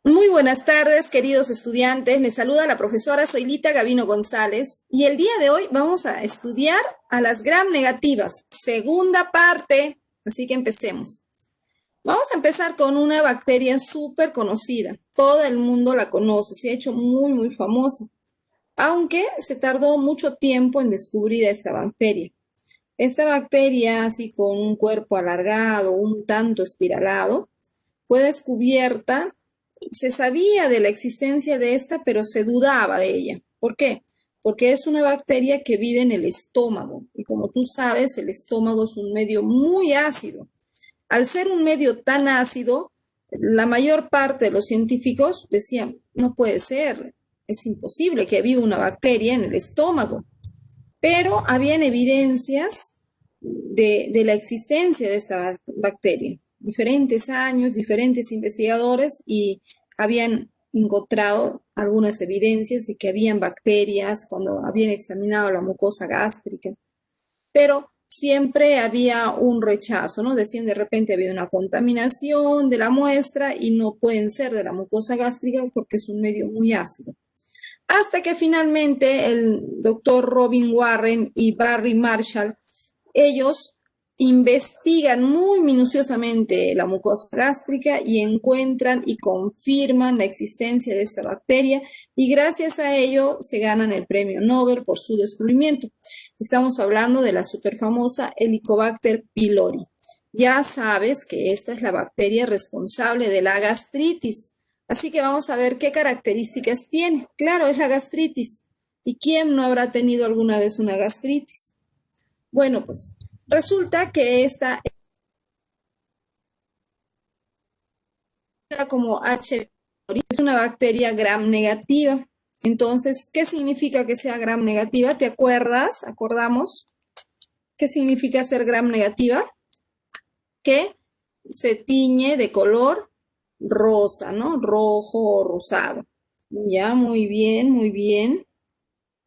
Muy buenas tardes, queridos estudiantes. Les saluda la profesora Zoilita Gavino González y el día de hoy vamos a estudiar a las gram negativas, segunda parte. Así que empecemos. Vamos a empezar con una bacteria súper conocida. Todo el mundo la conoce, se ha hecho muy famosa, aunque se tardó mucho tiempo en descubrir a esta bacteria. Esta bacteria, así con un cuerpo alargado, un tanto espiralado, fue descubierta. Se sabía de la existencia de esta, pero se dudaba de ella. ¿Por qué? Porque es una bacteria que vive en el estómago. Y como tú sabes, el estómago es un medio muy ácido. Al ser un medio tan ácido, la mayor parte de los científicos decían, no puede ser, es imposible que viva una bacteria en el estómago. Pero habían evidencias de la existencia de esta bacteria. Diferentes años, diferentes investigadores y habían encontrado algunas evidencias de que habían bacterias cuando habían examinado la mucosa gástrica, pero siempre había un rechazo, ¿no? Decían de repente había una contaminación de la muestra y no pueden ser de la mucosa gástrica porque es un medio muy ácido. Hasta que finalmente el doctor Robin Warren y Barry Marshall, ellos investigan muy minuciosamente la mucosa gástrica y encuentran y confirman la existencia de esta bacteria y gracias a ello se ganan el premio Nobel por su descubrimiento. Estamos hablando de la superfamosa Helicobacter pylori. Ya sabes que esta es la bacteria responsable de la gastritis. Así que vamos a ver qué características tiene. Claro, es la gastritis. ¿Y quién no habrá tenido alguna vez una gastritis? Bueno, pues resulta que esta como H. pylori es una bacteria gram negativa. Entonces, ¿qué significa que sea gram negativa? ¿Te acuerdas? ¿Acordamos? ¿Qué significa ser gram negativa? Que se tiñe de color rosa, ¿no? Rojo o rosado. Ya, muy bien, muy bien.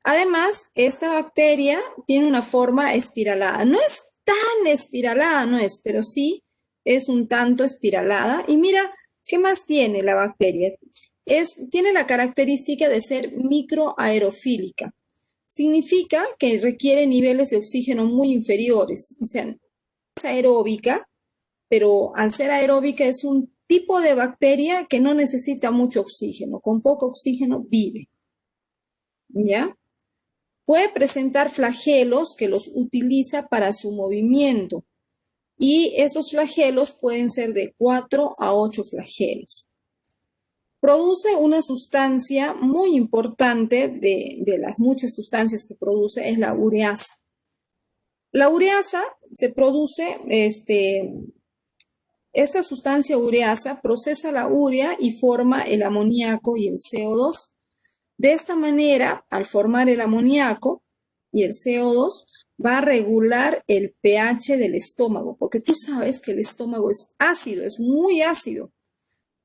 Además, esta bacteria tiene una forma espiralada. No es tan espiralada, no es, pero sí es un tanto espiralada. Y mira, ¿qué más tiene la bacteria? Tiene la característica de ser microaerofílica. Significa que requiere niveles de oxígeno muy inferiores. O sea, es aeróbica, pero al ser aeróbica es un tipo de bacteria que no necesita mucho oxígeno. Con poco oxígeno vive. ¿Ya? Puede presentar flagelos que los utiliza para su movimiento y esos flagelos pueden ser de 4 a 8 flagelos. Produce una sustancia muy importante de las muchas sustancias que produce, es la ureasa. La ureasa se produce, esta sustancia ureasa procesa la urea y forma el amoníaco y el CO2. De esta manera, al formar el amoníaco y el CO2, va a regular el pH del estómago, porque tú sabes que el estómago es ácido, es muy ácido.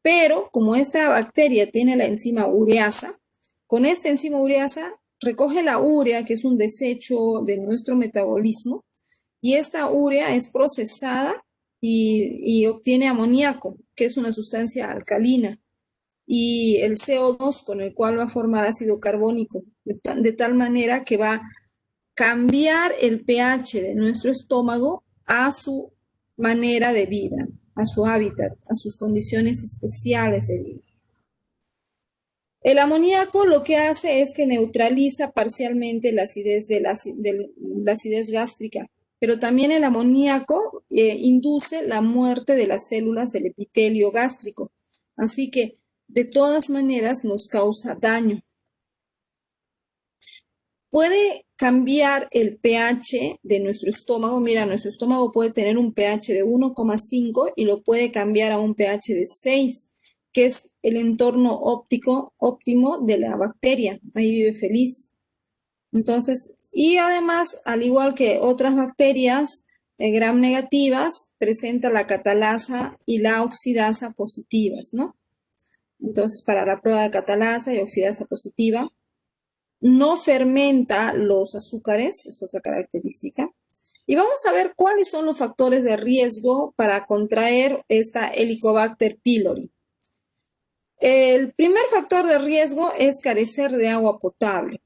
Pero como esta bacteria tiene la enzima ureasa, con esta enzima ureasa recoge la urea, que es un desecho de nuestro metabolismo, y esta urea es procesada y obtiene amoníaco, que es una sustancia alcalina y el CO2 con el cual va a formar ácido carbónico, de tal manera que va a cambiar el pH de nuestro estómago a su manera de vida, a su hábitat, a sus condiciones especiales de vida. El amoníaco lo que hace es que neutraliza parcialmente la acidez, la acidez gástrica, pero también el amoníaco induce la muerte de las células del epitelio gástrico. Así que de todas maneras nos causa daño. Puede cambiar el pH de nuestro estómago. Mira, nuestro estómago puede tener un pH de 1,5 y lo puede cambiar a un pH de 6, que es el entorno óptimo de la bacteria. Ahí vive feliz. Entonces, y además, al igual que otras bacterias gram negativas, presenta la catalasa y la oxidasa positivas, ¿no? Entonces, para la prueba de catalasa y oxidasa positiva, no fermenta los azúcares, es otra característica. Y vamos a ver cuáles son los factores de riesgo para contraer esta Helicobacter pylori. El primer factor de riesgo es carecer de agua potable,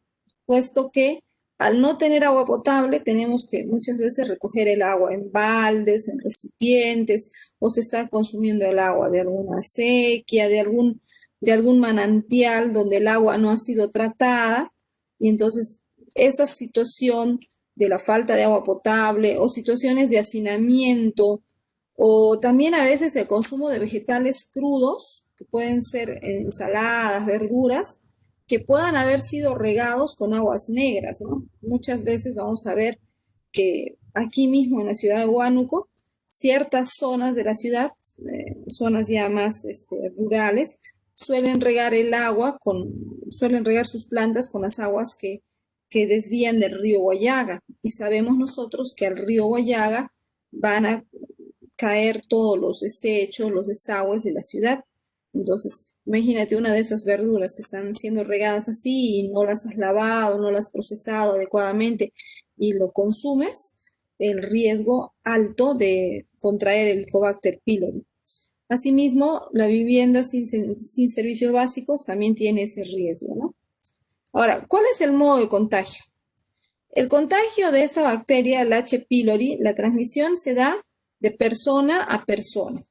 puesto que al no tener agua potable tenemos que muchas veces recoger el agua en baldes, en recipientes, o se está consumiendo el agua de alguna sequía, de algún manantial donde el agua no ha sido tratada, y entonces esa situación de la falta de agua potable o situaciones de hacinamiento o también a veces el consumo de vegetales crudos, que pueden ser ensaladas, verduras, que puedan haber sido regados con aguas negras, ¿no? Muchas veces vamos a ver que aquí mismo en la ciudad de Huánuco, ciertas zonas de la ciudad, zonas ya más rurales, suelen regar sus plantas con las aguas que desvían del río Guayaga. Y sabemos nosotros que al río Guayaga van a caer todos los desechos, los desagües de la ciudad. Entonces, imagínate una de esas verduras que están siendo regadas así y no las has lavado, no las has procesado adecuadamente y lo consumes, el riesgo alto de contraer el Helicobacter pylori. Asimismo, la vivienda sin servicios básicos también tiene ese riesgo, ¿no? Ahora, ¿cuál es el modo de contagio? El contagio de esta bacteria, el H. pylori, la transmisión se da de persona a persona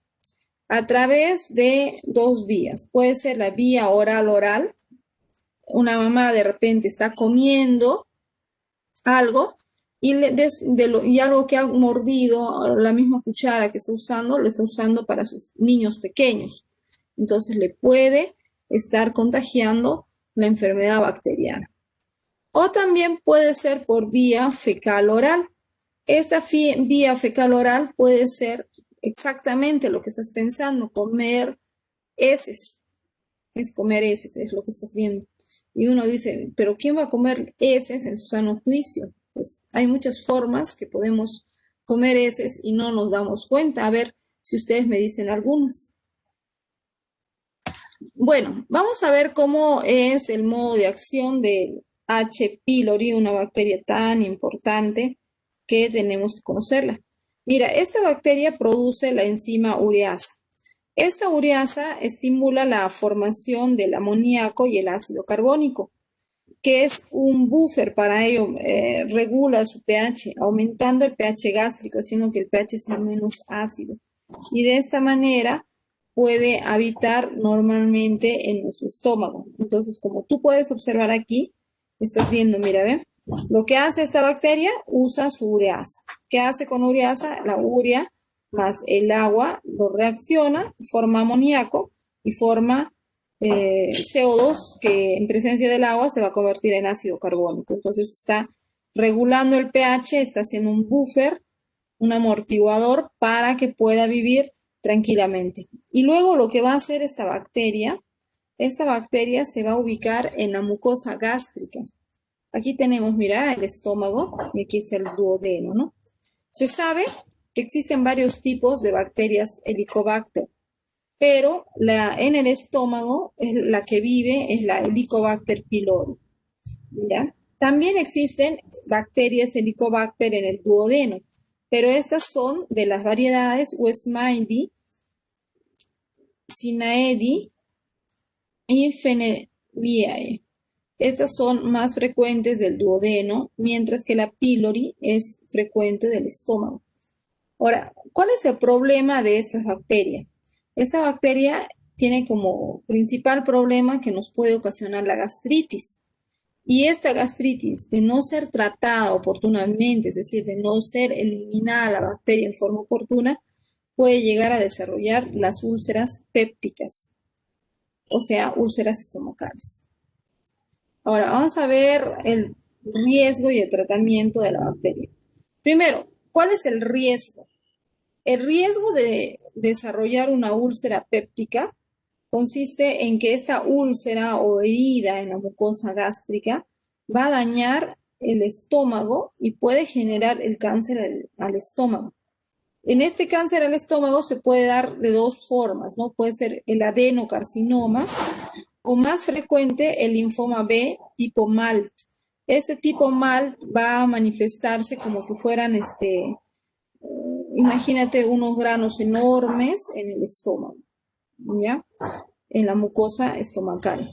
a través de dos vías. Puede ser la vía oral-oral. Una mamá de repente está comiendo algo y algo que ha mordido, la misma cuchara que está usando, lo está usando para sus niños pequeños. Entonces le puede estar contagiando la enfermedad bacteriana. O también puede ser por vía fecal-oral. Esta vía fecal-oral puede ser exactamente lo que estás pensando, comer heces. Es comer heces, es lo que estás viendo. Y uno dice, ¿pero quién va a comer heces en su sano juicio? Pues hay muchas formas que podemos comer heces y no nos damos cuenta. A ver si ustedes me dicen algunas. Bueno, vamos a ver cómo es el modo de acción del H. pylori, una bacteria tan importante que tenemos que conocerla. Mira, esta bacteria produce la enzima ureasa. Esta ureasa estimula la formación del amoníaco y el ácido carbónico, que es un buffer para ello, regula su pH, aumentando el pH gástrico, haciendo que el pH sea menos ácido. Y de esta manera puede habitar normalmente en nuestro estómago. Entonces, como tú puedes observar aquí, estás viendo, mira, ¿ve? Lo que hace esta bacteria, usa su ureasa. ¿Qué hace con ureasa? La urea más el agua lo reacciona, forma amoníaco y forma CO2 que en presencia del agua se va a convertir en ácido carbónico. Entonces está regulando el pH, está haciendo un buffer, un amortiguador para que pueda vivir tranquilamente. Y luego lo que va a hacer esta bacteria se va a ubicar en la mucosa gástrica. Aquí tenemos, mira, el estómago y aquí está el duodeno, ¿no? Se sabe que existen varios tipos de bacterias Helicobacter, pero en el estómago la que vive es la Helicobacter pylori. ¿Ya? También existen bacterias Helicobacter en el duodeno, pero estas son de las variedades Westmindi, Sinaedi y Feneliae. Estas son más frecuentes del duodeno, mientras que la pylori es frecuente del estómago. Ahora, ¿cuál es el problema de esta bacteria? Esta bacteria tiene como principal problema que nos puede ocasionar la gastritis. Y esta gastritis, de no ser tratada oportunamente, es decir, de no ser eliminada la bacteria en forma oportuna, puede llegar a desarrollar las úlceras pépticas, o sea, úlceras estomacales. Ahora, vamos a ver el riesgo y el tratamiento de la bacteria. Primero, ¿cuál es el riesgo? El riesgo de desarrollar una úlcera péptica consiste en que esta úlcera o herida en la mucosa gástrica va a dañar el estómago y puede generar el cáncer al estómago. En este cáncer al estómago se puede dar de dos formas, ¿no? Puede ser el adenocarcinoma o más frecuente el linfoma B tipo MALT. Este tipo MALT va a manifestarse como si fueran imagínate unos granos enormes en el estómago, ¿ya? en la mucosa estomacal.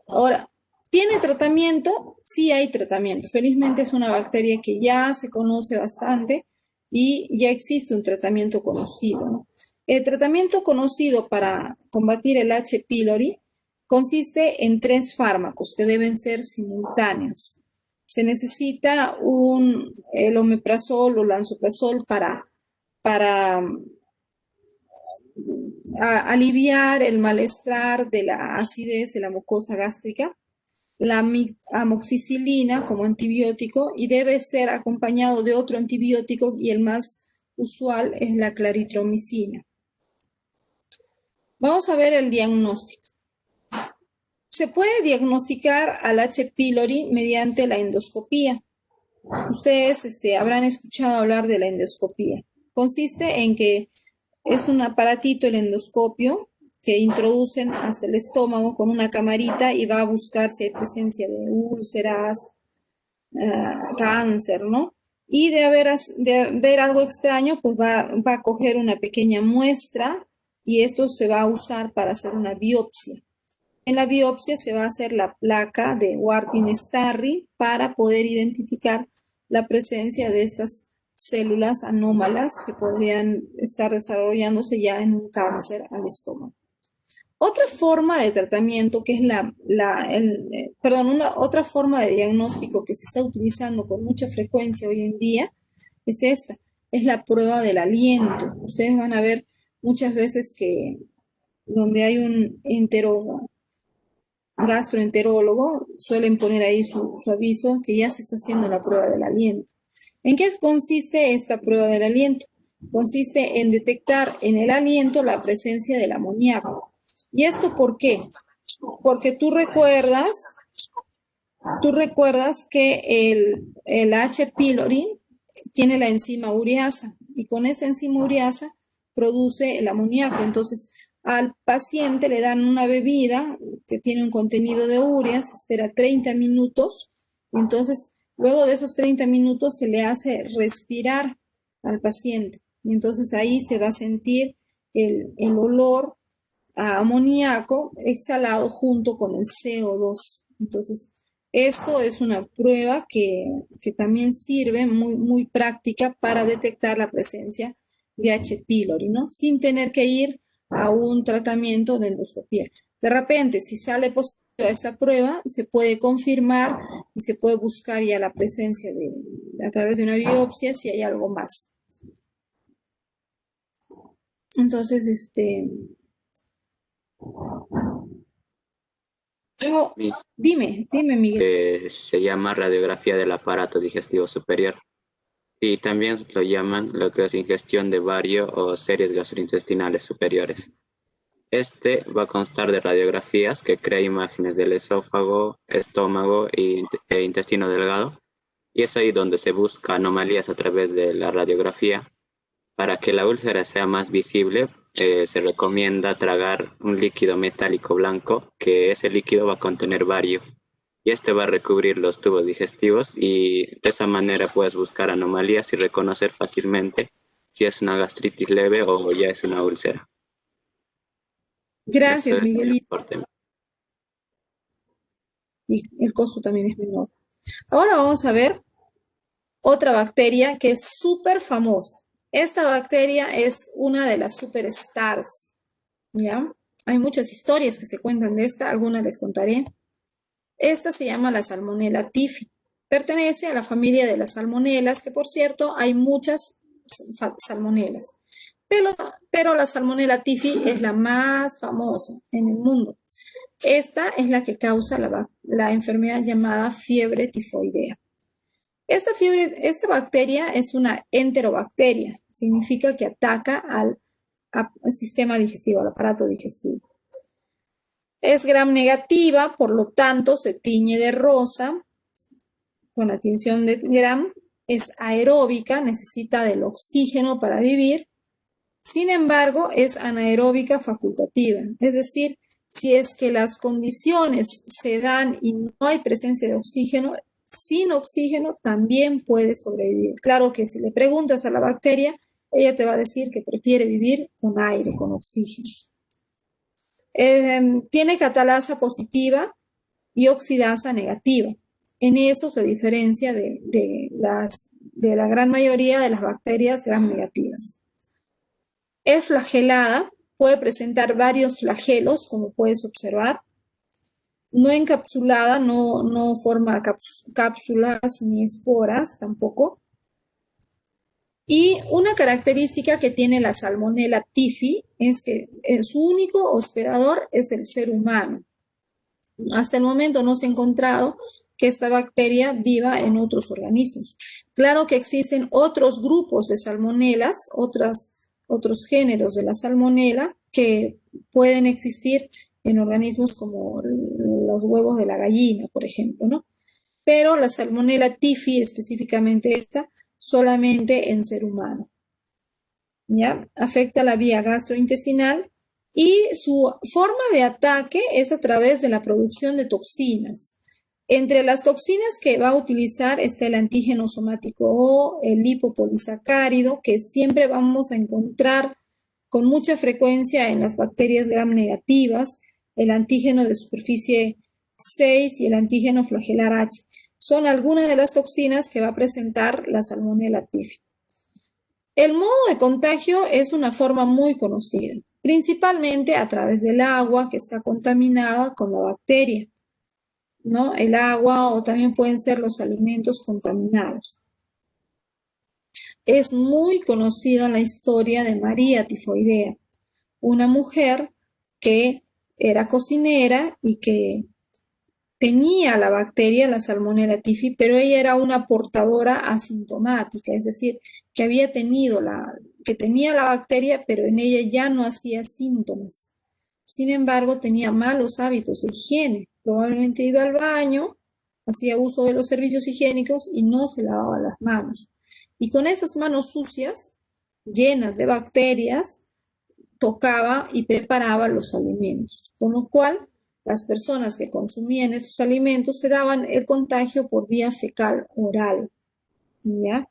Ahora, ¿tiene tratamiento? Sí hay tratamiento. Felizmente es una bacteria que ya se conoce bastante y ya existe un tratamiento conocido, ¿no? El tratamiento conocido para combatir el H. pylori consiste en 3 fármacos que deben ser simultáneos. Se necesita el omeprazol o lansoprazol para aliviar el malestar de la acidez de la mucosa gástrica, la amoxicilina como antibiótico y debe ser acompañado de otro antibiótico y el más usual es la claritromicina. Vamos a ver el diagnóstico. Se puede diagnosticar al H. pylori mediante la endoscopía. Ustedes habrán escuchado hablar de la endoscopía. Consiste en que es un aparatito, el endoscopio, que introducen hasta el estómago con una camarita y va a buscar si hay presencia de úlceras, cáncer, ¿no? Y de ver algo extraño, pues va a coger una pequeña muestra y esto se va a usar para hacer una biopsia. En la biopsia se va a hacer la placa de Wartin-Starry para poder identificar la presencia de estas células anómalas que podrían estar desarrollándose ya en un cáncer al estómago. Otra forma de tratamiento que es otra forma de diagnóstico que se está utilizando con mucha frecuencia hoy en día es esta, es la prueba del aliento. Ustedes van a ver muchas veces que donde hay un gastroenterólogo suelen poner ahí su aviso que ya se está haciendo la prueba del aliento. ¿En qué consiste esta prueba del aliento? Consiste en detectar en el aliento la presencia del amoníaco. ¿Y esto por qué? Porque tú recuerdas que el H. pylori tiene la enzima ureasa y con esa enzima ureasa produce el amoníaco. Entonces, al paciente le dan una bebida que tiene un contenido de urea, se espera 30 minutos y entonces luego de esos 30 minutos se le hace respirar al paciente y entonces ahí se va a sentir el olor a amoníaco exhalado junto con el CO2. Entonces, esto es una prueba que también sirve muy práctica para detectar la presencia de H. pylori, ¿no? Sin tener que ir a un tratamiento de endoscopía. De repente, si sale positivo a esa prueba, se puede confirmar y se puede buscar ya la presencia a través de una biopsia si hay algo más. Entonces, dime, Miguel. Se llama radiografía del aparato digestivo superior y también lo llaman lo que es ingestión de bario o series gastrointestinales superiores. Este va a constar de radiografías que crea imágenes del esófago, estómago e intestino delgado y es ahí donde se busca anomalías a través de la radiografía. Para que la úlcera sea más visible, se recomienda tragar un líquido metálico blanco, que ese líquido va a contener bario. Y este va a recubrir los tubos digestivos y de esa manera puedes buscar anomalías y reconocer fácilmente si es una gastritis leve o ya es una úlcera. Gracias, Eso es mi Miguelito. aporte. Y el costo también es menor. Ahora vamos a ver otra bacteria que es súper famosa. Esta bacteria es una de las superstars, ¿ya? Hay muchas historias que se cuentan de esta, algunas les contaré. Esta se llama la Salmonella typhi. Pertenece a la familia de las salmonelas, que por cierto hay muchas salmonelas. Pero la Salmonella typhi es la más famosa en el mundo. Esta es la que causa la enfermedad llamada fiebre tifoidea. Esta bacteria es una enterobacteria, significa que ataca al sistema digestivo, al aparato digestivo. Es gram negativa, por lo tanto se tiñe de rosa con la tinción de gram, es aeróbica, necesita del oxígeno para vivir. Sin embargo, es anaeróbica facultativa, es decir, si es que las condiciones se dan y no hay presencia de oxígeno, sin oxígeno también puede sobrevivir. Claro que si le preguntas a la bacteria, ella te va a decir que prefiere vivir con aire, con oxígeno. Tiene catalasa positiva y oxidasa negativa. En eso se diferencia de la gran mayoría de las bacterias gram negativas. Es flagelada, puede presentar varios flagelos, como puedes observar. No encapsulada, no forma cápsulas ni esporas tampoco. Y una característica que tiene la Salmonella typhi es que su único hospedador es el ser humano. Hasta el momento no se ha encontrado que esta bacteria viva en otros organismos. Claro que existen otros grupos de salmonelas, otros géneros de la salmonela que pueden existir en organismos como los huevos de la gallina, por ejemplo, ¿no? Pero la Salmonella typhi, específicamente esta, solamente en ser humano. ¿Ya? Afecta la vía gastrointestinal y su forma de ataque es a través de la producción de toxinas. Entre las toxinas que va a utilizar está el antígeno somático O, el lipopolisacárido, que siempre vamos a encontrar con mucha frecuencia en las bacterias gram negativas, el antígeno de superficie 6 y el antígeno flagelar H. Son algunas de las toxinas que va a presentar la Salmonella typhi. El modo de contagio es una forma muy conocida, principalmente a través del agua que está contaminada con la bacteria, ¿no? El agua o también pueden ser los alimentos contaminados. Es muy conocida la historia de María Tifoidea, una mujer que era cocinera y que tenía la bacteria, la Salmonella typhi, pero ella era una portadora asintomática, es decir, que que tenía la bacteria, pero en ella ya no hacía síntomas. Sin embargo, tenía malos hábitos de higiene. Probablemente iba al baño, hacía uso de los servicios higiénicos y no se lavaba las manos. Y con esas manos sucias, llenas de bacterias, tocaba y preparaba los alimentos, con lo cual las personas que consumían estos alimentos se daban el contagio por vía fecal oral, ¿ya?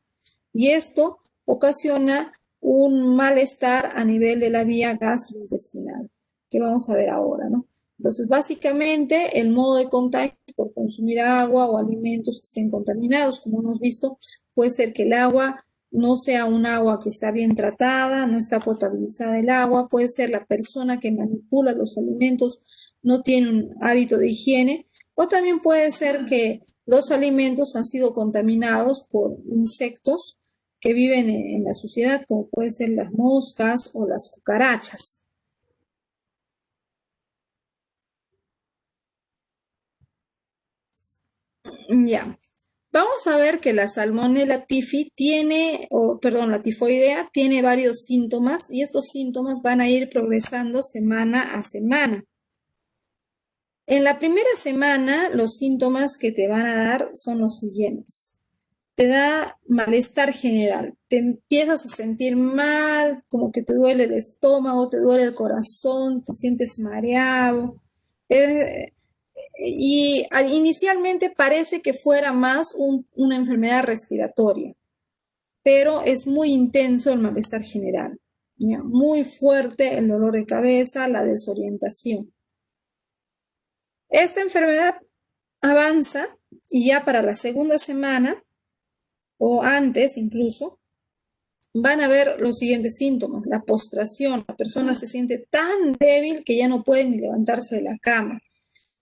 Y esto ocasiona un malestar a nivel de la vía gastrointestinal, que vamos a ver ahora, ¿no? Entonces, básicamente, el modo de contagio por consumir agua o alimentos que estén contaminados, como hemos visto, puede ser que el agua no sea un agua que está bien tratada, no está potabilizada el agua, puede ser la persona que manipula los alimentos no tiene un hábito de higiene, o también puede ser que los alimentos han sido contaminados por insectos que viven en la sociedad, como pueden ser las moscas o las cucarachas. Ya, vamos a ver que la Salmonella typhi la tifoidea tiene varios síntomas y estos síntomas van a ir progresando semana a semana. En la primera semana, los síntomas que te van a dar son los siguientes. Te da malestar general, te empiezas a sentir mal, como que te duele el estómago, te duele el corazón, te sientes mareado. Inicialmente parece que fuera más una enfermedad respiratoria, pero es muy intenso el malestar general, ¿ya? Muy fuerte el dolor de cabeza, la desorientación. Esta enfermedad avanza y ya para la segunda semana, o antes incluso, van a ver los siguientes síntomas: la postración, la persona se siente tan débil que ya no puede ni levantarse de la cama.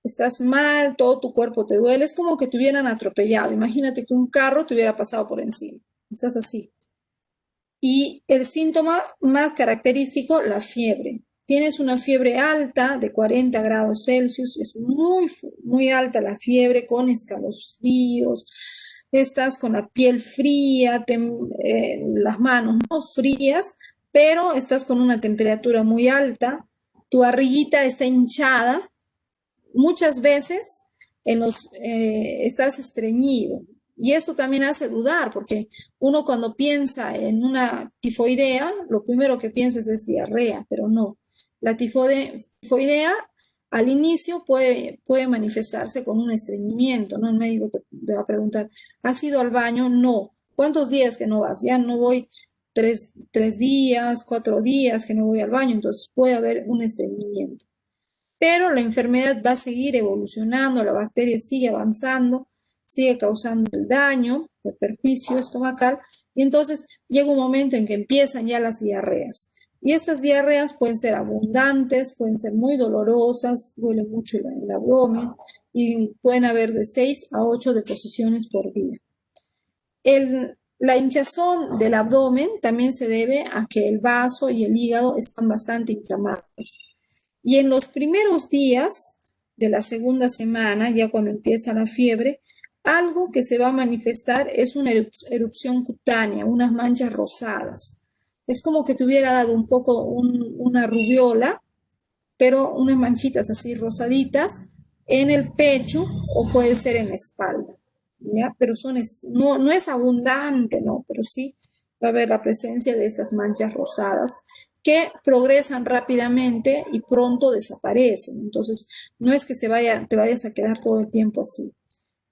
Estás mal, todo tu cuerpo te duele, es como que te hubieran atropellado. Imagínate que un carro te hubiera pasado por encima. Estás así. Y el síntoma más característico, la fiebre. Tienes una fiebre alta de 40 grados Celsius, es muy alta la fiebre, con escalofríos, estás con la piel fría, las manos no frías, pero estás con una temperatura muy alta, tu barriguita está hinchada, muchas veces estás estreñido. Y eso también hace dudar, porque uno cuando piensa en una tifoidea, lo primero que piensas es diarrea, pero no. La tifoidea al inicio puede manifestarse con un estreñimiento, ¿no? El médico te va a preguntar, ¿has ido al baño? No. ¿Cuántos días que no vas? Ya no voy 3 días, 4 días que no voy al baño, entonces puede haber un estreñimiento. pero la enfermedad va a seguir evolucionando, la bacteria sigue avanzando, sigue causando el daño, el perjuicio estomacal, y entonces llega un momento en que empiezan ya las diarreas. Y estas diarreas pueden ser abundantes, pueden ser muy dolorosas, duele mucho el abdomen y pueden haber de 6 a 8 deposiciones por día. La hinchazón del abdomen también se debe a que el vaso y el hígado están bastante inflamados. Y en los primeros días de la segunda semana, ya cuando empieza la fiebre, algo que se va a manifestar es una erupción cutánea, unas manchas rosadas. Es como que te hubiera dado un poco una rubiola, pero unas manchitas así rosaditas en el pecho o puede ser en la espalda, ¿ya? Pero no es abundante, ¿no? Pero sí va a haber la presencia de estas manchas rosadas que progresan rápidamente y pronto desaparecen. Entonces, no es que te vayas a quedar todo el tiempo así.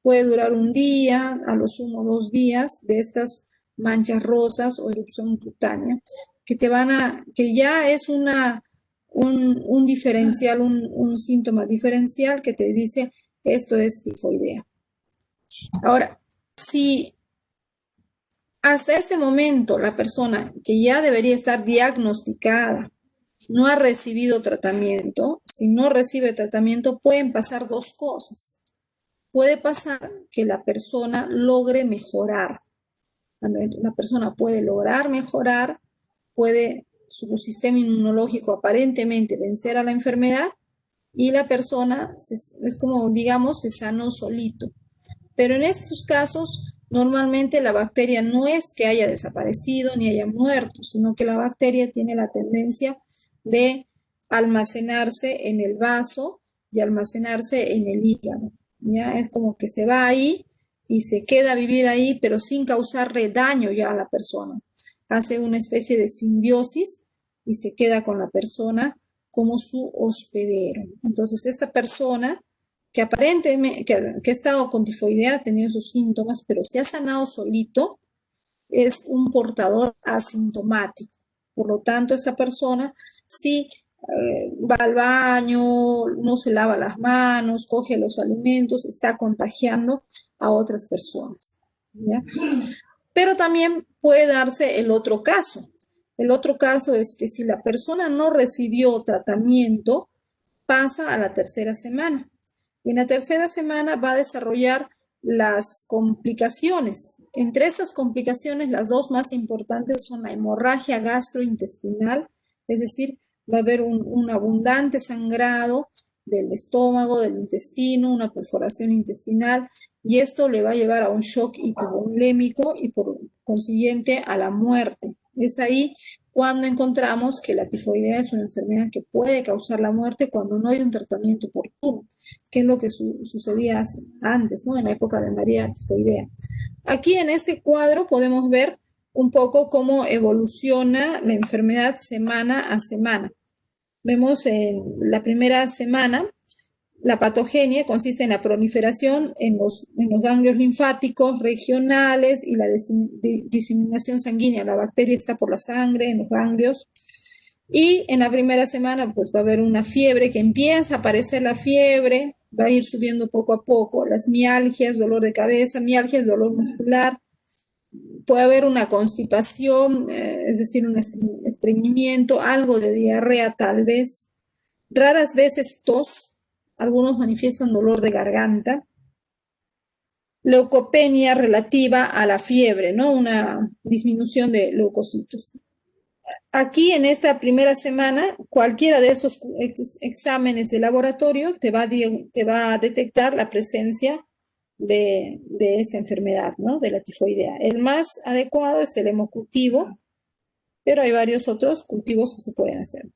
Puede durar un día, a lo sumo 2 días de estas manchas rosas o erupción cutánea, que ya es un diferencial, un síntoma diferencial que te dice esto es tifoidea. Ahora, si hasta este momento la persona que ya debería estar diagnosticada no ha recibido tratamiento, si no recibe tratamiento pueden pasar dos cosas. Puede pasar que la persona logre mejorar. La persona puede lograr mejorar, puede su sistema inmunológico aparentemente vencer a la enfermedad y la persona es como, digamos, se sanó solito. Pero en estos casos, normalmente la bacteria no es que haya desaparecido ni haya muerto, sino que la bacteria tiene la tendencia de almacenarse en el vaso y almacenarse en el hígado. ¿Ya? Es como que se va ahí y se queda a vivir ahí, pero sin causarle daño ya a la persona. Hace una especie de simbiosis y se queda con la persona como su hospedero. Entonces, esta persona que aparentemente, que ha estado con tifoidea, ha tenido sus síntomas, pero se ha sanado solito, es un portador asintomático. Por lo tanto, esa persona sí va al baño, no se lava las manos, coge los alimentos, está contagiando a otras personas. ¿Ya? Pero también puede darse el otro caso. El otro caso es que si la persona no recibió tratamiento, pasa a la tercera semana. Y en la tercera semana va a desarrollar las complicaciones. Entre esas complicaciones, las dos más importantes son la hemorragia gastrointestinal, es decir, va a haber un abundante sangrado del estómago, del intestino, una perforación intestinal, y esto le va a llevar a un shock hipovolémico y por consiguiente a la muerte. Es ahí cuando encontramos que la tifoidea es una enfermedad que puede causar la muerte cuando no hay un tratamiento oportuno, que es lo que sucedía antes, ¿no? En la época de María tifoidea. Aquí en este cuadro podemos ver un poco cómo evoluciona la enfermedad semana a semana. Vemos en la primera semana la patogenia consiste en la proliferación en los ganglios linfáticos regionales y la diseminación sanguínea. La bacteria está por la sangre, en los ganglios. Y en la primera semana pues va a haber una fiebre que empieza a aparecer la fiebre, va a ir subiendo poco a poco. Las mialgias, dolor de cabeza, mialgias, dolor muscular. Puede haber una constipación, es decir, un estreñimiento, algo de diarrea tal vez. Raras veces tos. Algunos manifiestan dolor de garganta, leucopenia relativa a la fiebre, ¿no? Una disminución de leucocitos. Aquí en esta primera semana, cualquiera de estos exámenes de laboratorio te va a detectar la presencia de esta enfermedad, ¿no? De la tifoidea. El más adecuado es el hemocultivo, pero hay varios otros cultivos que se pueden hacer.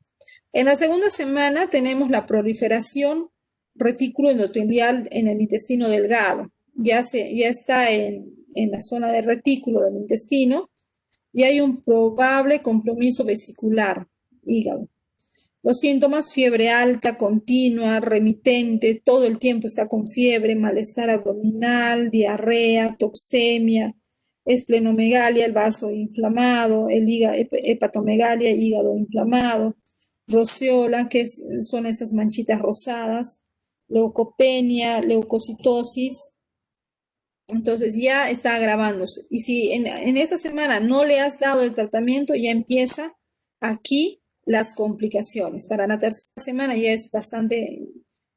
En la segunda semana tenemos la proliferación retículo endotelial en el intestino delgado. Ya está en la zona del retículo del intestino y hay un probable compromiso vesicular, hígado. Los síntomas: fiebre alta, continua, remitente, todo el tiempo está con fiebre, malestar abdominal, diarrea, toxemia, esplenomegalia, el vaso inflamado, hepatomegalia, hígado inflamado, roceola, son esas manchitas rosadas, leucopenia, leucocitosis. Entonces ya está agravándose. Y si en esta semana no le has dado el tratamiento, ya empieza aquí las complicaciones. Para la tercera semana ya es bastante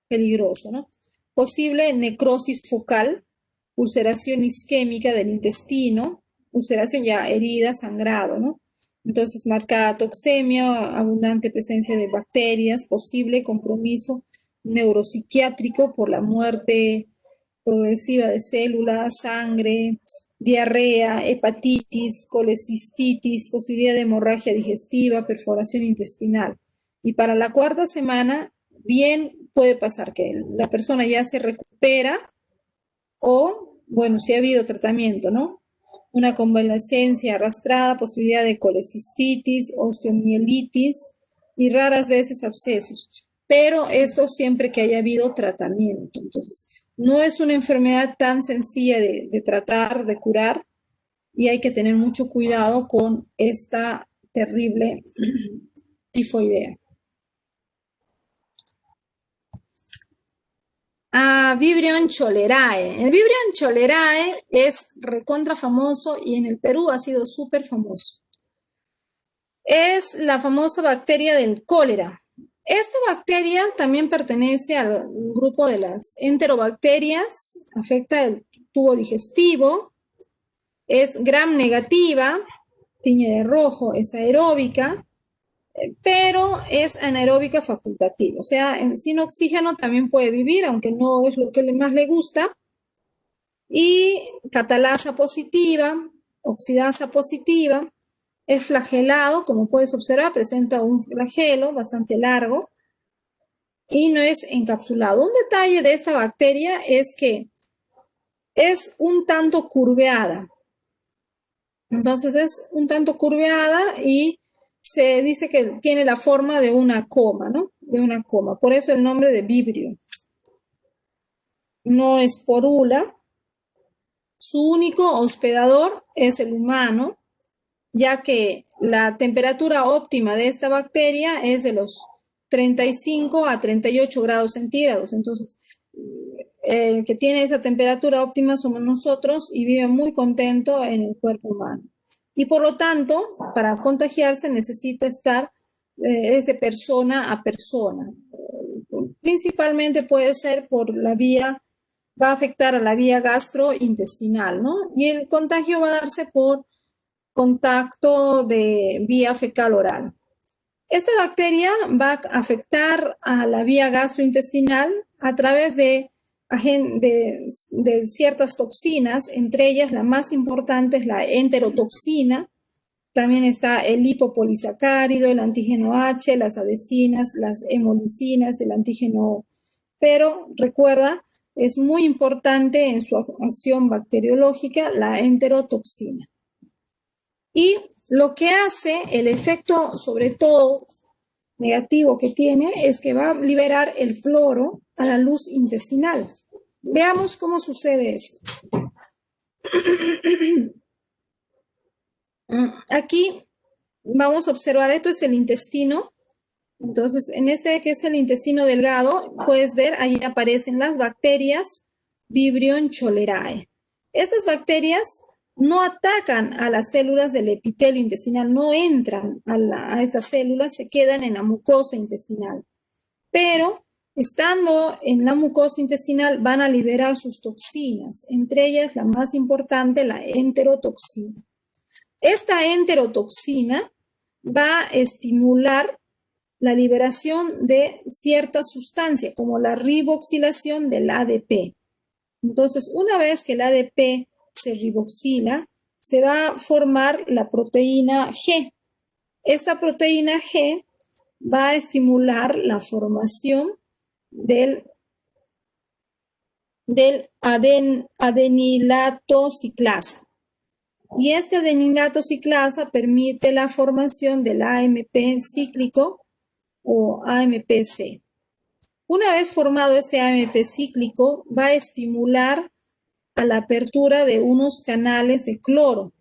peligroso, ¿no? Posible necrosis focal, ulceración isquémica del intestino, ulceración ya herida, sangrado, ¿no? Entonces, marcada toxemia, abundante presencia de bacterias, posible compromiso neuropsiquiátrico por la muerte progresiva de células, sangre, diarrea, hepatitis, colecistitis, posibilidad de hemorragia digestiva, perforación intestinal. Y para la cuarta semana, bien puede pasar que la persona ya se recupera o, bueno, si ha habido tratamiento, ¿no? Una convalescencia arrastrada, posibilidad de colecistitis, osteomielitis y raras veces abscesos. Pero esto siempre que haya habido tratamiento. Entonces, no es una enfermedad tan sencilla de tratar, de curar, y hay que tener mucho cuidado con esta terrible tifoidea. Vibrio cholerae. El Vibrio cholerae es recontra famoso y en el Perú ha sido súper famoso. Es la famosa bacteria del cólera. Esta bacteria también pertenece al grupo de las enterobacterias, afecta el tubo digestivo, es gram negativa, tiñe de rojo, es aeróbica, pero es anaeróbica facultativa, o sea, sin oxígeno también puede vivir, aunque no es lo que más le gusta, y catalasa positiva, oxidasa positiva, es flagelado, como puedes observar, presenta un flagelo bastante largo y no es encapsulado. Un detalle de esta bacteria es que es un tanto curveada, entonces es un tanto curveada y se dice que tiene la forma de una coma, ¿no? De una coma. Por eso el nombre de vibrio. No es porula. Su único hospedador es el humano, ya que la temperatura óptima de esta bacteria es de los 35 a 38 grados centígrados. Entonces, el que tiene esa temperatura óptima somos nosotros y vive muy contento en el cuerpo humano. Y por lo tanto, para contagiarse necesita estar es de persona a persona. Principalmente puede ser por la vía, va a afectar a la vía gastrointestinal, ¿no? Y el contagio va a darse por contacto de vía fecal oral. Esta bacteria va a afectar a la vía gastrointestinal a través de ciertas toxinas, entre ellas la más importante es la enterotoxina, también está el lipopolisacárido, el antígeno H, las adecinas, las hemolicinas, el antígeno O. Pero recuerda, es muy importante en su acción bacteriológica la enterotoxina. Y lo que hace, el efecto sobre todo negativo que tiene, es que va a liberar el cloro a la luz intestinal. Veamos cómo sucede esto. Aquí vamos a observar, esto es el intestino. Entonces, en este que es el intestino delgado, puedes ver, ahí aparecen las bacterias Vibrio cholerae. Estas bacterias no atacan a las células del epitelio intestinal, no entran a estas células, se quedan en la mucosa intestinal. Pero estando en la mucosa intestinal van a liberar sus toxinas, entre ellas la más importante, la enterotoxina. Esta enterotoxina va a estimular la liberación de cierta sustancia, como la riboxilación del ADP. Entonces, una vez que el ADP se riboxila, se va a formar la proteína G. Esta proteína G va a estimular la formación del adenilato ciclasa. Y este adenilato ciclasa permite la formación del AMP cíclico o AMPC. Una vez formado este AMP cíclico, va a estimular a la apertura de unos canales de cloro,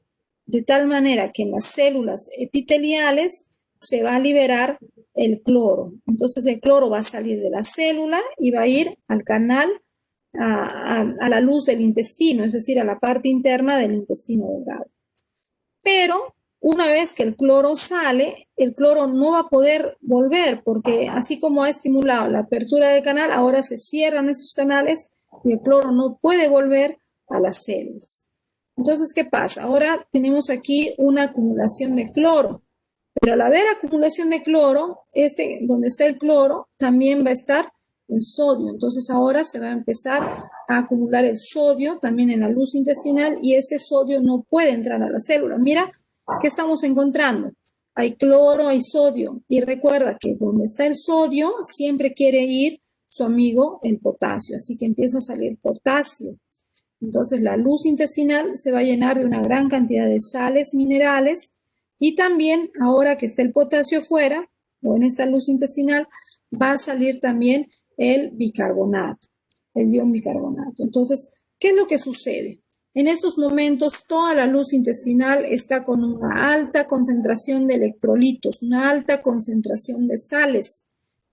de tal manera que en las células epiteliales se va a liberar el cloro. Entonces el cloro va a salir de la célula y va a ir al canal, a la luz del intestino, es decir, a la parte interna del intestino delgado. Pero una vez que el cloro sale, el cloro no va a poder volver porque así como ha estimulado la apertura del canal, ahora se cierran estos canales y el cloro no puede volver a las células. Entonces, ¿qué pasa? Ahora tenemos aquí una acumulación de cloro, pero al haber acumulación de cloro, donde está el cloro, también va a estar el sodio. Entonces ahora se va a empezar a acumular el sodio también en la luz intestinal y ese sodio no puede entrar a la célula. Mira, ¿qué estamos encontrando? Hay cloro, hay sodio. Y recuerda que donde está el sodio siempre quiere ir su amigo el potasio. Así que empieza a salir potasio. Entonces la luz intestinal se va a llenar de una gran cantidad de sales minerales y también ahora que está el potasio fuera o en esta luz intestinal va a salir también el bicarbonato, el ion bicarbonato. Entonces, ¿qué es lo que sucede? En estos momentos toda la luz intestinal está con una alta concentración de electrolitos, una alta concentración de sales,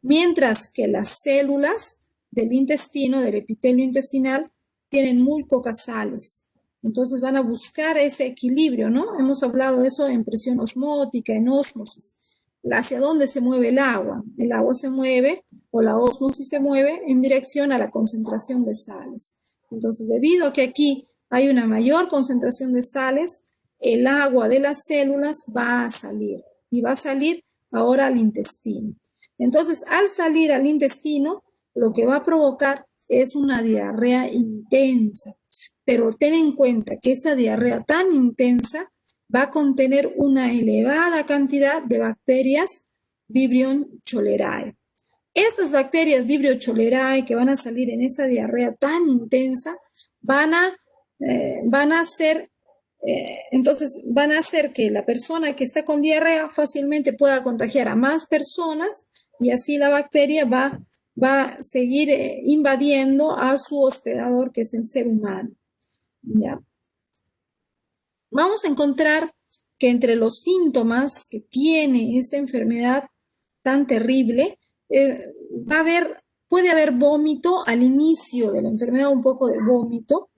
mientras que las células del intestino, del epitelio intestinal, tienen muy pocas sales. Entonces van a buscar ese equilibrio, ¿no? Hemos hablado de eso en presión osmótica, en ósmosis. ¿Hacia dónde se mueve el agua? El agua se mueve o la ósmosis se mueve en dirección a la concentración de sales. Entonces, debido a que aquí hay una mayor concentración de sales, el agua de las células va a salir y va a salir ahora al intestino. Entonces, al salir al intestino, lo que va a provocar es una diarrea intensa. Pero ten en cuenta que esa diarrea tan intensa va a contener una elevada cantidad de bacterias Vibrio cholerae. Estas bacterias Vibrio cholerae que van a salir en esa diarrea tan intensa van a hacer que la persona que está con diarrea fácilmente pueda contagiar a más personas y así la bacteria va a seguir invadiendo a su hospedador, que es el ser humano. ¿Ya? Vamos a encontrar que entre los síntomas que tiene esta enfermedad tan terrible, puede haber vómito al inicio de la enfermedad, un poco de vómito,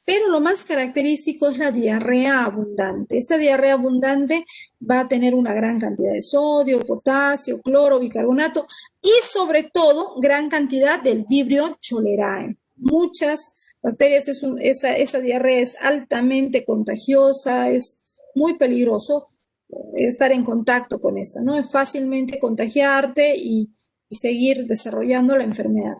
pero lo más característico es la diarrea abundante. Esta diarrea abundante va a tener una gran cantidad de sodio, potasio, cloro, bicarbonato y sobre todo gran cantidad del Vibrio cholerae. Muchas bacterias, esa diarrea es altamente contagiosa, es muy peligroso estar en contacto con esta, ¿no? Es fácilmente contagiarte y seguir desarrollando la enfermedad.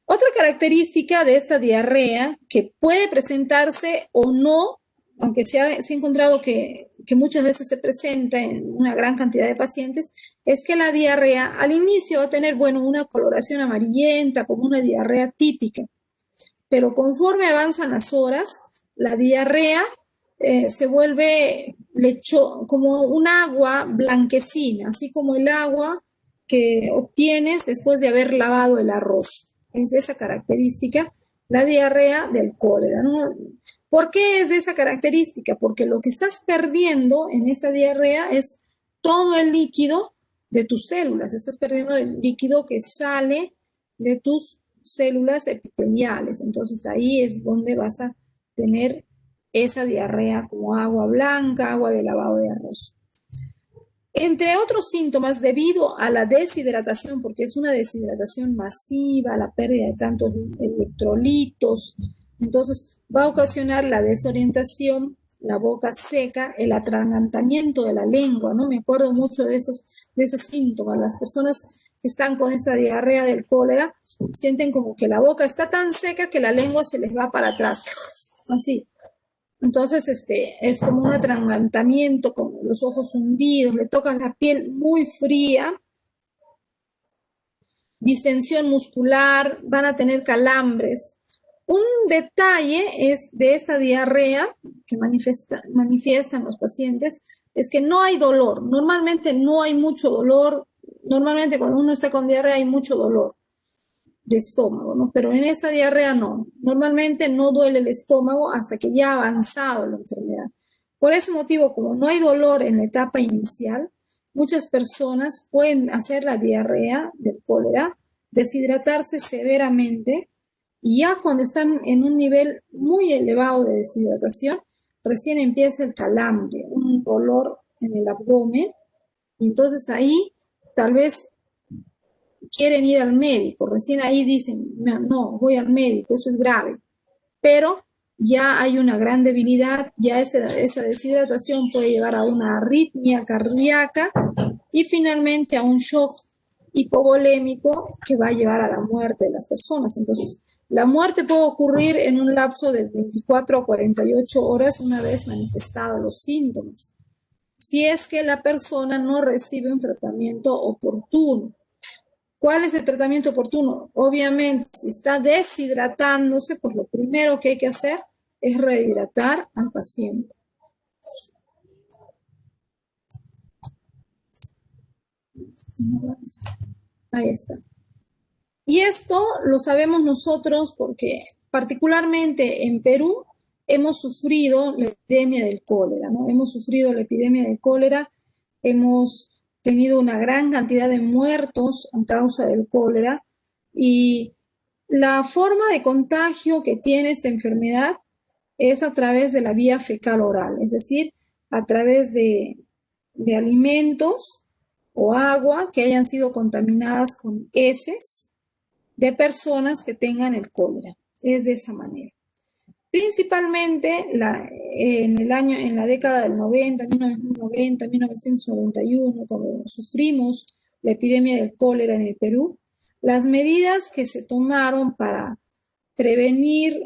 Otra característica de esta diarrea que puede presentarse o no, aunque se ha encontrado que muchas veces se presenta en una gran cantidad de pacientes, es que la diarrea al inicio va a tener, bueno, una coloración amarillenta, como una diarrea típica, pero conforme avanzan las horas, la diarrea se vuelve como un agua blanquecina, así como el agua que obtienes después de haber lavado el arroz. Es esa característica, la diarrea del cólera, ¿no? ¿Por qué es de esa característica? Porque lo que estás perdiendo en esta diarrea es todo el líquido de tus células, estás perdiendo el líquido que sale de tus células epiteliales. Entonces ahí es donde vas a tener esa diarrea como agua blanca, agua de lavado de arroz. Entre otros síntomas, debido a la deshidratación, porque es una deshidratación masiva, la pérdida de tantos electrolitos, entonces va a ocasionar la desorientación, la boca seca, el atragantamiento de la lengua, ¿no? Me acuerdo mucho de esos síntomas. Las personas que están con esta diarrea del cólera sienten como que la boca está tan seca que la lengua se les va para atrás, así. Entonces, es como un atragantamiento, con los ojos hundidos, le tocan la piel muy fría, distensión muscular, van a tener calambres. Un detalle es de esta diarrea que manifiestan los pacientes es que no hay dolor. Normalmente no hay mucho dolor. Normalmente cuando uno está con diarrea hay mucho dolor de estómago, ¿no? Pero en esta diarrea no. Normalmente no duele el estómago hasta que ya ha avanzado la enfermedad. Por ese motivo, como no hay dolor en la etapa inicial, muchas personas pueden hacer la diarrea del cólera, deshidratarse severamente, y ya cuando están en un nivel muy elevado de deshidratación, recién empieza el calambre, un dolor en el abdomen, y entonces ahí tal vez quieren ir al médico, recién ahí dicen, no, voy al médico, eso es grave, pero ya hay una gran debilidad, ya esa deshidratación puede llevar a una arritmia cardíaca y finalmente a un shock hipovolémico que va a llevar a la muerte de las personas. Entonces, la muerte puede ocurrir en un lapso de 24 a 48 horas una vez manifestados los síntomas, si es que la persona no recibe un tratamiento oportuno. ¿Cuál es el tratamiento oportuno? Obviamente, si está deshidratándose, pues lo primero que hay que hacer es rehidratar al paciente. Ahí está. Y esto lo sabemos nosotros porque particularmente en Perú hemos sufrido la epidemia del cólera, ¿no? Hemos sufrido la epidemia del cólera, hemos tenido una gran cantidad de muertos a causa del cólera y la forma de contagio que tiene esta enfermedad es a través de la vía fecal oral, es decir, a través de alimentos o agua que hayan sido contaminadas con heces de personas que tengan el cólera. Es de esa manera. Principalmente en la década del 90, 1990, 1991, cuando sufrimos la epidemia del cólera en el Perú, las medidas que se tomaron para prevenir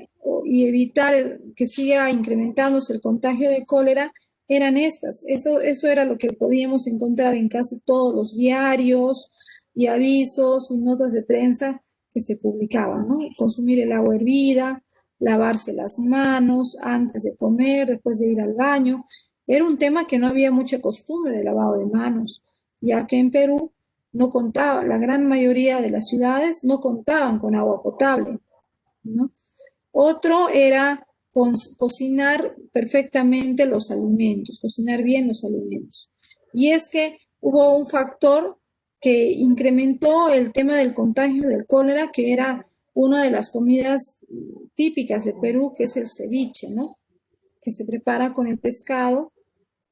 y evitar que siga incrementándose el contagio de cólera eran estas. Eso era lo que podíamos encontrar en casi todos los diarios y avisos y notas de prensa que se publicaban, ¿no? Consumir el agua hervida, lavarse las manos antes de comer, después de ir al baño. Era un tema que no había mucha costumbre de lavado de manos, ya que en Perú no contaba, la gran mayoría de las ciudades no contaban con agua potable, ¿no? Otro era cocinar perfectamente los alimentos, cocinar bien los alimentos. Y es que hubo un factor que incrementó el tema del contagio del cólera, que era una de las comidas típicas de Perú, que es el ceviche, ¿no? Que se prepara con el pescado,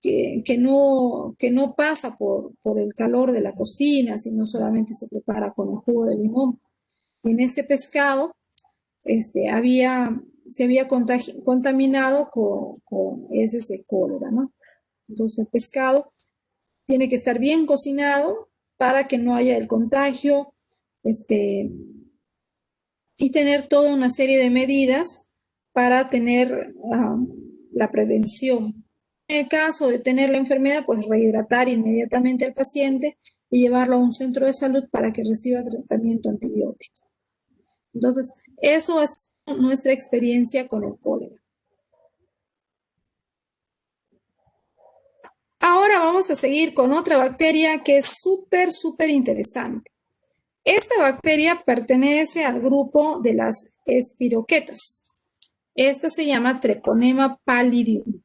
que no pasa por el calor de la cocina, sino solamente se prepara con el jugo de limón. Y en ese pescado se había contaminado con heces de cólera, ¿no? Entonces el pescado tiene que estar bien cocinado para que no haya el contagio, y tener toda una serie de medidas para tener la prevención. En el caso de tener la enfermedad, pues rehidratar inmediatamente al paciente y llevarlo a un centro de salud para que reciba tratamiento antibiótico. Entonces, eso es nuestra experiencia con el cólera. Ahora vamos a seguir con otra bacteria que es súper interesante. Esta bacteria pertenece al grupo de las espiroquetas. Esta se llama Treponema pallidum.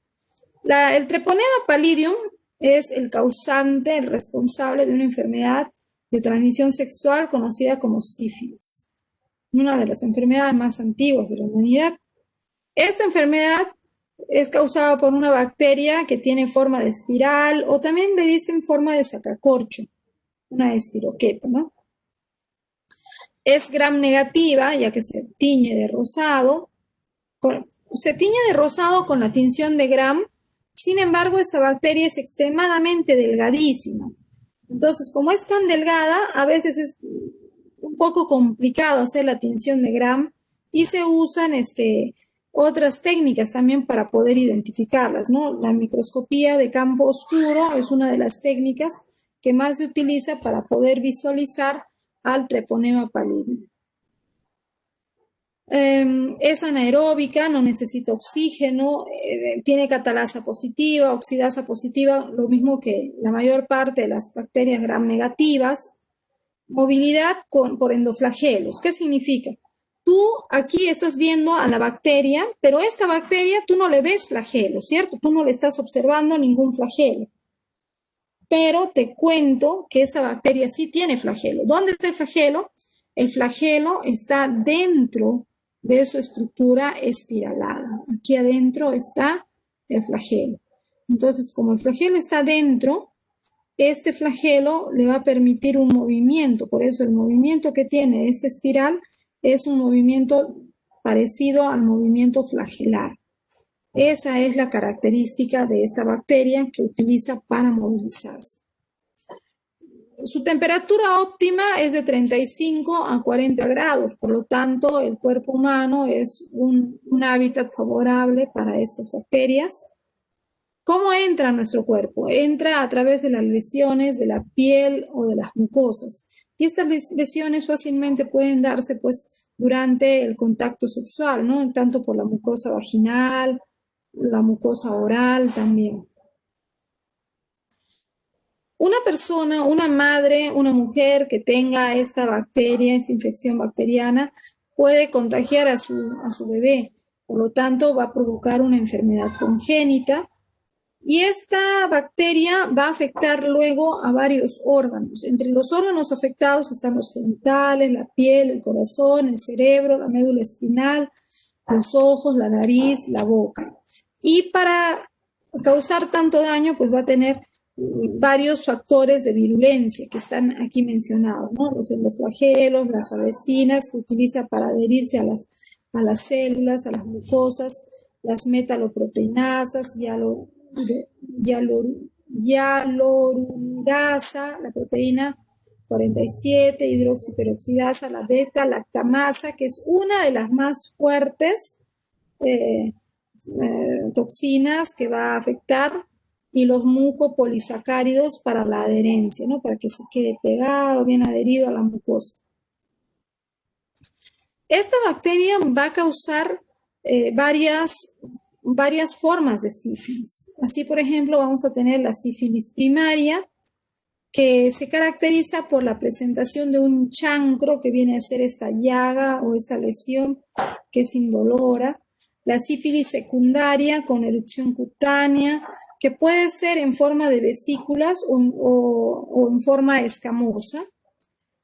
El Treponema pallidum es el causante, el responsable de una enfermedad de transmisión sexual conocida como sífilis, una de las enfermedades más antiguas de la humanidad. Esta enfermedad es causada por una bacteria que tiene forma de espiral o también le dicen forma de sacacorcho, una espiroqueta, ¿no? Es gram negativa, ya que se tiñe de rosado. Se tiñe de rosado con la tinción de gram. Sin embargo, esta bacteria es extremadamente delgadísima. Entonces, como es tan delgada, a veces es un poco complicado hacer la tinción de gram y se usan otras técnicas también para poder identificarlas, ¿no? La microscopía de campo oscuro es una de las técnicas que más se utiliza para poder visualizar al Treponema pallidum. Es anaeróbica, no necesita oxígeno, tiene catalasa positiva, oxidasa positiva, lo mismo que la mayor parte de las bacterias gram negativas. Movilidad por endoflagelos. ¿Qué significa? Tú aquí estás viendo a la bacteria, pero esta bacteria tú no le ves flagelo, ¿cierto? Tú no le estás observando ningún flagelo. pero te cuento que esa bacteria sí tiene flagelo. ¿Dónde está el flagelo? El flagelo está dentro de su estructura espiralada. Aquí adentro está el flagelo. Entonces, como el flagelo está dentro, este flagelo le va a permitir un movimiento. Por eso el movimiento que tiene esta espiral es un movimiento parecido al movimiento flagelar. Esa es la característica de esta bacteria que utiliza para movilizarse. Su temperatura óptima es de 35 a 40 grados, por lo tanto el cuerpo humano es un hábitat favorable para estas bacterias. ¿Cómo entra a nuestro cuerpo? Entra a través de las lesiones de la piel o de las mucosas. Y estas lesiones fácilmente pueden darse pues durante el contacto sexual, ¿no? Tanto por la mucosa vaginal, la mucosa oral también. Una persona, una madre, una mujer que tenga esta bacteria, esta infección bacteriana, puede contagiar a su bebé. Por lo tanto, va a provocar una enfermedad congénita. Y esta bacteria va a afectar luego a varios órganos. Entre los órganos afectados están los genitales, la piel, el corazón, el cerebro, la médula espinal, los ojos, la nariz, la boca. Y para causar tanto daño, pues va a tener varios factores de virulencia que están aquí mencionados, ¿no? Los endoflagelos, las adhesinas que utiliza para adherirse a las células, a las mucosas, las metaloproteinasas, hialuronidasa, la proteína 47, hidroxiperoxidasa, la beta-lactamasa, que es una de las más fuertes toxinas que va a afectar, y los mucopolisacáridos para la adherencia, ¿no? Para que se quede pegado, bien adherido a la mucosa. Esta bacteria va a causar varias formas de sífilis. Así, por ejemplo, vamos a tener la sífilis primaria, que se caracteriza por la presentación de un chancro, que viene a ser esta llaga o esta lesión que es indolora. La sífilis secundaria con erupción cutánea, que puede ser en forma de vesículas o en forma escamosa.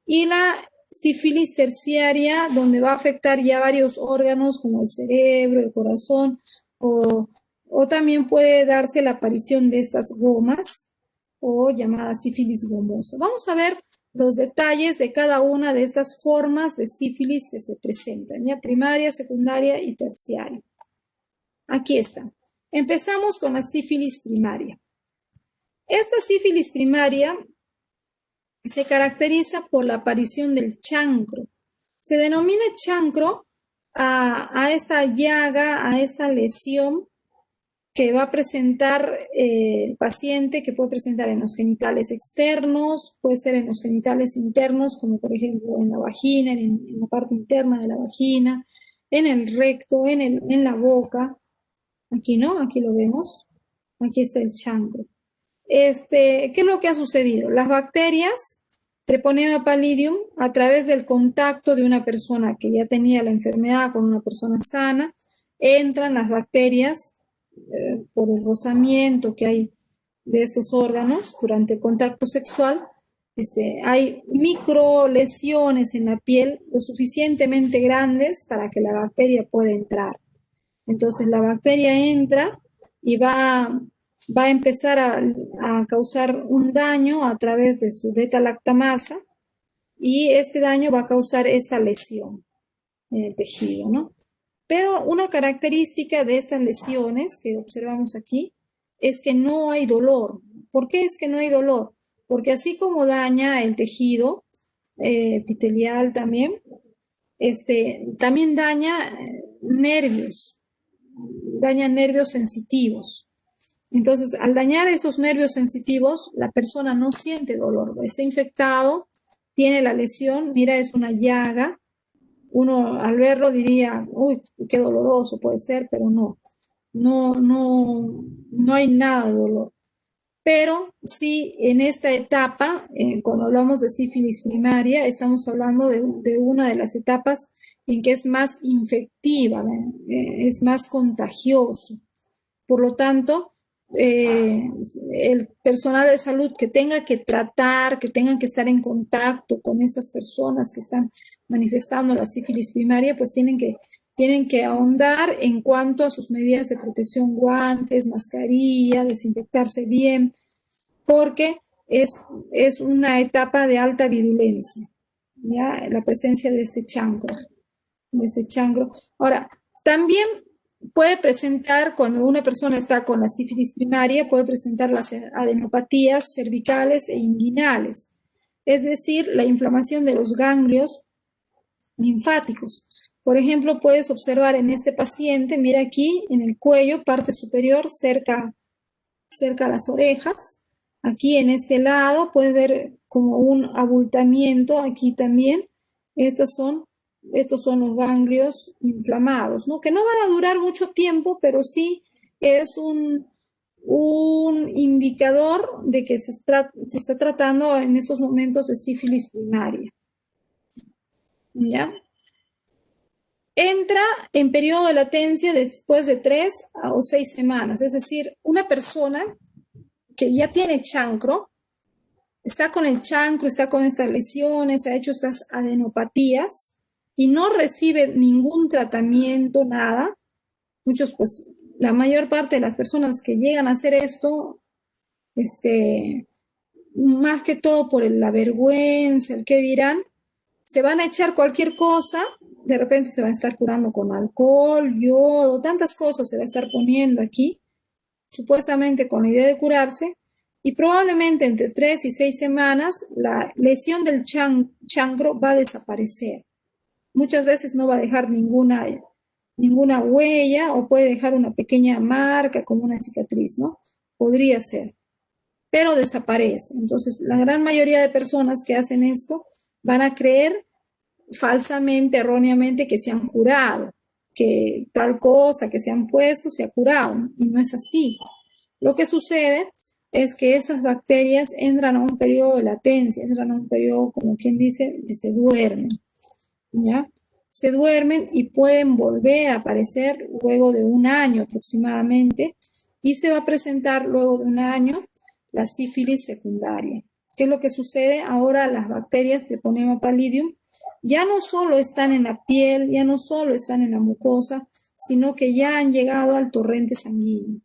Y la sífilis terciaria, donde va a afectar ya varios órganos como el cerebro, el corazón, o también puede darse la aparición de estas gomas o llamada sífilis gomosa. Vamos a ver los detalles de cada una de estas formas de sífilis que se presentan, ya primaria, secundaria y terciaria. Aquí está. Empezamos con la sífilis primaria. Esta sífilis primaria se caracteriza por la aparición del chancro. Se denomina chancro a esta llaga, a esta lesión que va a presentar el paciente, que puede presentar en los genitales externos, puede ser en los genitales internos, como por ejemplo en la vagina, en la parte interna de la vagina, en el recto, en la boca. Aquí, ¿no? Aquí lo vemos. Aquí está el chancro. ¿Qué es lo que ha sucedido? Las bacterias Treponema pallidum, a través del contacto de una persona que ya tenía la enfermedad con una persona sana, entran las bacterias por el rozamiento que hay de estos órganos durante el contacto sexual. Hay micro lesiones en la piel lo suficientemente grandes para que la bacteria pueda entrar. Entonces la bacteria entra y va a empezar a causar un daño a través de su beta-lactamasa, y este daño va a causar esta lesión en el tejido, ¿no? Pero una característica de estas lesiones que observamos aquí es que no hay dolor. ¿Por qué es que no hay dolor? Porque así como daña el tejido epitelial también, también daña nervios sensitivos. Entonces, al dañar esos nervios sensitivos, la persona no siente dolor. Está infectado, tiene la lesión, mira, es una llaga. Uno al verlo diría, uy, qué doloroso puede ser, pero no hay nada de dolor. Pero sí, en esta etapa, cuando hablamos de sífilis primaria, estamos hablando de una de las etapas en que es más infectiva, es más contagioso. Por lo tanto, eh, el personal de salud que tenga que tratar, que tengan que estar en contacto con esas personas que están manifestando la sífilis primaria, pues tienen que ahondar en cuanto a sus medidas de protección, guantes, mascarilla, desinfectarse bien, porque es una etapa de alta virulencia, ¿ya? La presencia de este chancro. Ahora, también puede presentar, cuando una persona está con la sífilis primaria, puede presentar las adenopatías cervicales e inguinales, es decir, la inflamación de los ganglios linfáticos. Por ejemplo, puedes observar en este paciente, mira aquí en el cuello, parte superior, cerca a las orejas. Aquí en este lado puedes ver como un abultamiento, aquí también. Estos son los ganglios inflamados, ¿no? Que no van a durar mucho tiempo, pero sí es un indicador de que se está tratando en estos momentos de sífilis primaria, ¿ya? Entra en periodo de latencia después de 3 o 6 semanas, es decir, una persona que ya tiene chancro, está con el chancro, está con estas lesiones, ha hecho estas adenopatías y no recibe ningún tratamiento, nada. Muchos, pues, la mayor parte de las personas que llegan a hacer esto, más que todo por la vergüenza, el qué dirán, se van a echar cualquier cosa, de repente se van a estar curando con alcohol, yodo, tantas cosas se va a estar poniendo aquí, supuestamente con la idea de curarse, y probablemente entre 3 y 6 semanas la lesión del chancro va a desaparecer. Muchas veces no va a dejar ninguna huella o puede dejar una pequeña marca como una cicatriz, ¿no? Podría ser, pero desaparece. Entonces, la gran mayoría de personas que hacen esto van a creer falsamente, erróneamente, que se han curado, que tal cosa que se han puesto se ha curado, y no es así. Lo que sucede es que esas bacterias entran a un periodo de latencia, entran a un periodo, como quien dice, de se duermen, ¿ya? Se duermen y pueden volver a aparecer luego de un año aproximadamente, y se va a presentar luego de un año la sífilis secundaria. ¿Qué es lo que sucede? Ahora las bacterias Treponema pallidum ya no solo están en la piel, ya no solo están en la mucosa, sino que ya han llegado al torrente sanguíneo.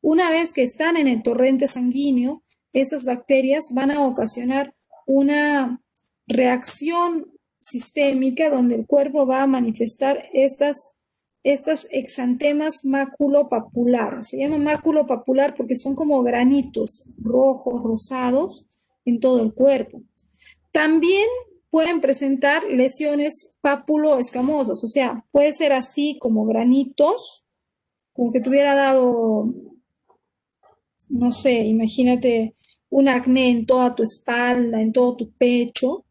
Una vez que están en el torrente sanguíneo, esas bacterias van a ocasionar una reacción sistémica donde el cuerpo va a manifestar estas exantemas maculopapular. Se llama maculopapular porque son como granitos rojos, rosados en todo el cuerpo. También pueden presentar lesiones papuloescamosas, o sea, puede ser así como granitos, como que te hubiera dado, no sé, imagínate un acné en toda tu espalda, en todo tu pecho,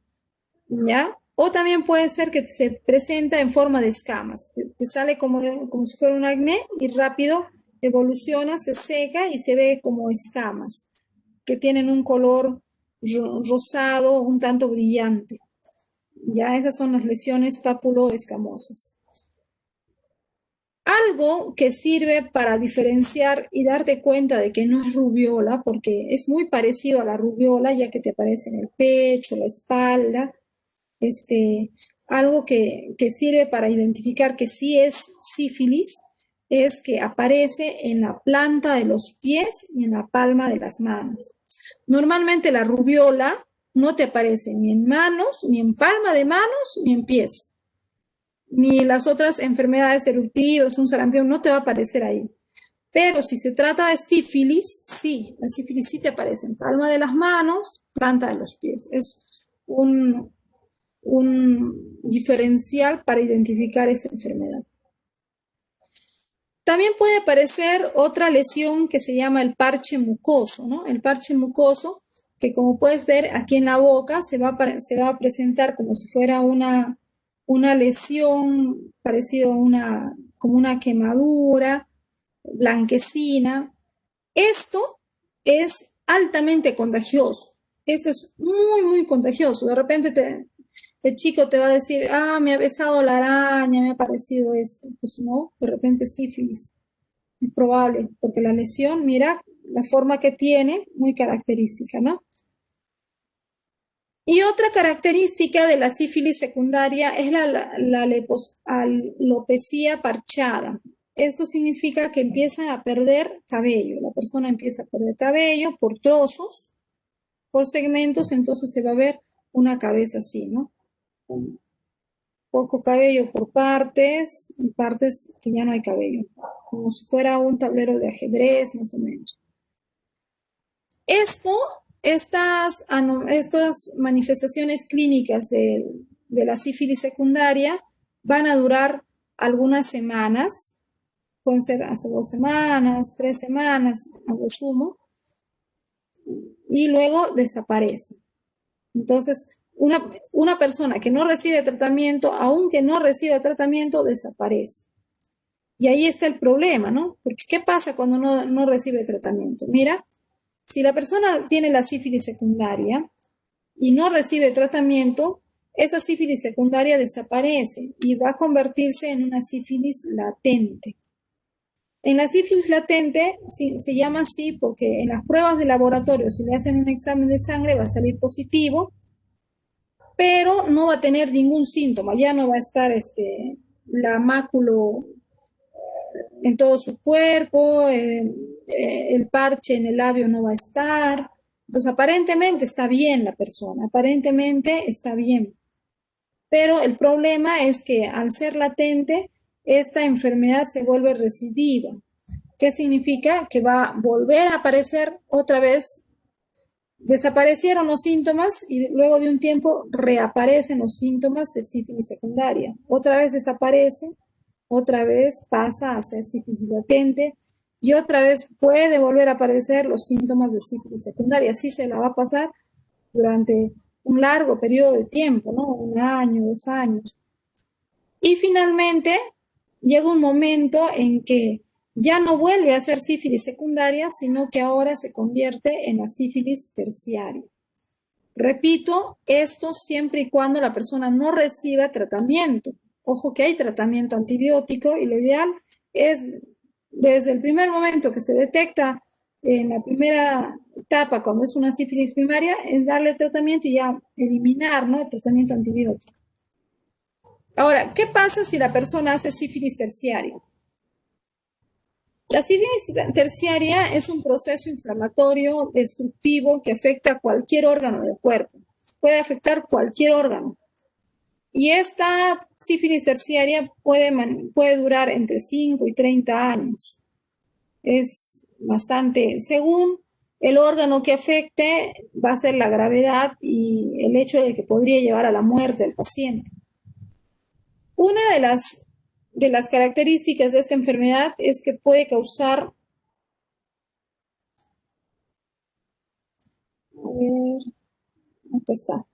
¿ya? O también puede ser que se presenta en forma de escamas, te sale como si fuera un acné y rápido evoluciona, se seca y se ve como escamas, que tienen un color rosado, un tanto brillante. Ya esas son las lesiones papuloescamosas. Algo que sirve para diferenciar y darte cuenta de que no es rubiola, porque es muy parecido a la rubiola, ya que te aparece en el pecho, la espalda, algo que sirve para identificar que sí es sífilis, es que aparece en la planta de los pies y en la palma de las manos. Normalmente la rubiola no te aparece ni en manos, ni en palma de manos, ni en pies. Ni las otras enfermedades eruptivas, un sarampión, no te va a aparecer ahí. Pero si se trata de sífilis, sí, la sífilis sí te aparece en palma de las manos, planta de los pies. Es un diferencial para identificar esta enfermedad. También puede aparecer otra lesión que se llama el parche mucoso, ¿no? El parche mucoso, que como puedes ver aquí en la boca, se va a presentar como si fuera una lesión parecida a como una quemadura blanquecina. Esto es altamente contagioso. Esto es muy, muy contagioso. De repente el chico te va a decir, me ha besado la araña, me ha parecido esto. Pues no, de repente sífilis. Es probable, porque la lesión, mira la forma que tiene, muy característica, ¿no? Y otra característica de la sífilis secundaria es la alopecia parchada. Esto significa que empieza a perder cabello. La persona empieza a perder cabello por trozos, por segmentos, entonces se va a ver una cabeza así, ¿no? Un poco cabello por partes y partes que ya no hay cabello, como si fuera un tablero de ajedrez, más o menos. Estas manifestaciones clínicas de la sífilis secundaria van a durar algunas semanas, pueden ser hasta 2 semanas, 3 semanas a lo sumo, y luego desaparece. Entonces, una persona que no recibe tratamiento, aunque no reciba tratamiento, desaparece. Y ahí está el problema, ¿no? Porque ¿qué pasa cuando no recibe tratamiento? Mira, si la persona tiene la sífilis secundaria y no recibe tratamiento, esa sífilis secundaria desaparece y va a convertirse en una sífilis latente. En la sífilis latente se llama así porque en las pruebas de laboratorio, si le hacen un examen de sangre, va a salir positivo, pero no va a tener ningún síntoma, ya no va a estar la máculo en todo su cuerpo, el parche en el labio no va a estar. Entonces, aparentemente está bien la persona, aparentemente está bien. Pero el problema es que al ser latente, esta enfermedad se vuelve recidiva. ¿Qué significa? Que va a volver a aparecer otra vez. Desaparecieron los síntomas y luego de un tiempo reaparecen los síntomas de sífilis secundaria. Otra vez desaparece, otra vez pasa a ser sífilis latente y otra vez puede volver a aparecer los síntomas de sífilis secundaria. Así se la va a pasar durante un largo periodo de tiempo, ¿no? 1 año, 2 años. Y finalmente llega un momento en que ya no vuelve a ser sífilis secundaria, sino que ahora se convierte en la sífilis terciaria. Repito, esto siempre y cuando la persona no reciba tratamiento. Ojo que hay tratamiento antibiótico y lo ideal es desde el primer momento que se detecta en la primera etapa, cuando es una sífilis primaria, es darle tratamiento y ya eliminar, ¿no?, el tratamiento antibiótico. Ahora, ¿qué pasa si la persona hace sífilis terciaria? La sífilis terciaria es un proceso inflamatorio destructivo que afecta a cualquier órgano del cuerpo. Puede afectar cualquier órgano. Y esta sífilis terciaria puede durar entre 5 y 30 años. Es bastante, según el órgano que afecte, va a ser la gravedad y el hecho de que podría llevar a la muerte del paciente. Una de las características de esta enfermedad es que puede causar, acá está,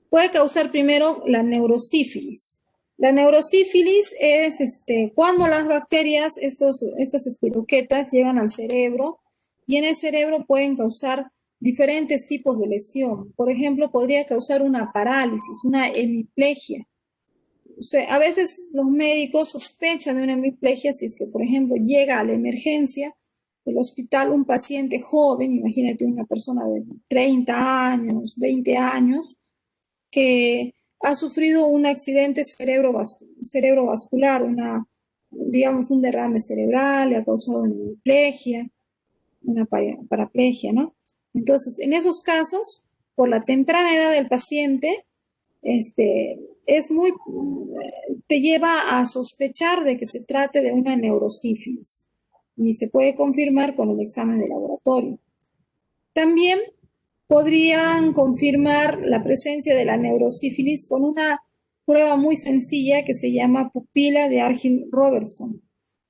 puede causar primero la neurosífilis. La neurosífilis es cuando las bacterias, estas espiroquetas, llegan al cerebro y en el cerebro pueden causar diferentes tipos de lesión. Por ejemplo, podría causar una parálisis, una hemiplegia. O sea, a veces los médicos sospechan de una hemiplegia si es que, por ejemplo, llega a la emergencia del hospital un paciente joven, imagínate una persona de 30 años, 20 años, que ha sufrido un accidente cerebrovascular, digamos, un derrame cerebral, le ha causado una hemiplegia, una paraplegia, ¿no? Entonces, en esos casos, por la temprana edad del paciente, te lleva a sospechar de que se trate de una neurosífilis y se puede confirmar con el examen de laboratorio. También podrían confirmar la presencia de la neurosífilis con una prueba muy sencilla que se llama pupila de Argyll-Robertson.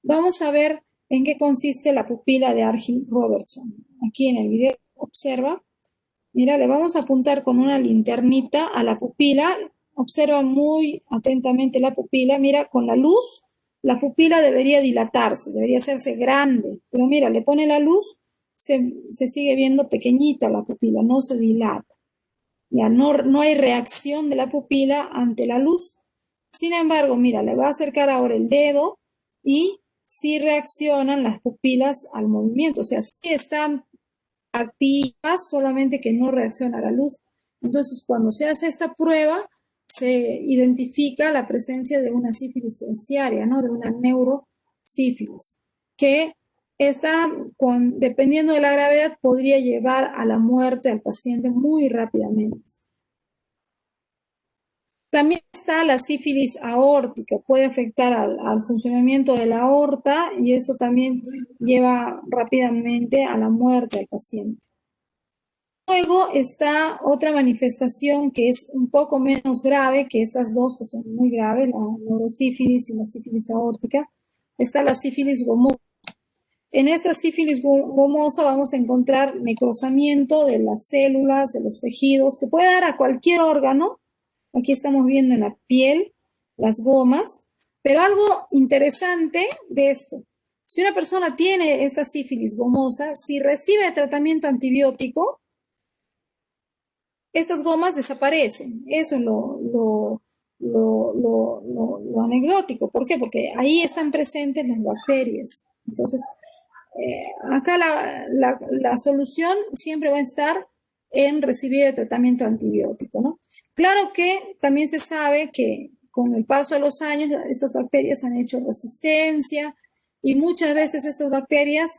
Vamos a ver en qué consiste la pupila de Argyll-Robertson. Aquí en el video, observa. Mira, le vamos a apuntar con una linternita a la pupila. Observa muy atentamente la pupila. Mira, con la luz, la pupila debería dilatarse, debería hacerse grande. Pero mira, le pone la luz, se sigue viendo pequeñita la pupila, no se dilata. Ya no hay reacción de la pupila ante la luz. Sin embargo, mira, le va a acercar ahora el dedo y sí reaccionan las pupilas al movimiento, o sea, sí están activas, solamente que no reacciona a la luz. Entonces, cuando se hace esta prueba, se identifica la presencia de una sífilis terciaria, ¿no? De una neurosífilis, que está, dependiendo de la gravedad, podría llevar a la muerte al paciente muy rápidamente. También está la sífilis aórtica, puede afectar al funcionamiento de la aorta y eso también lleva rápidamente a la muerte al paciente. Luego está otra manifestación que es un poco menos grave que estas dos, que son muy graves, la neurosífilis y la sífilis aórtica. Está la sífilis gomosa. En esta sífilis gomosa vamos a encontrar necrosamiento de las células, de los tejidos, que puede dar a cualquier órgano. Aquí estamos viendo en la piel las gomas, pero algo interesante de esto, si una persona tiene esta sífilis gomosa, si recibe tratamiento antibiótico, estas gomas desaparecen. Eso es lo anecdótico. ¿Por qué? Porque ahí están presentes las bacterias. Entonces, acá la solución siempre va a estar en recibir el tratamiento antibiótico, ¿no? Claro que también se sabe que con el paso de los años estas bacterias han hecho resistencia y muchas veces estas bacterias,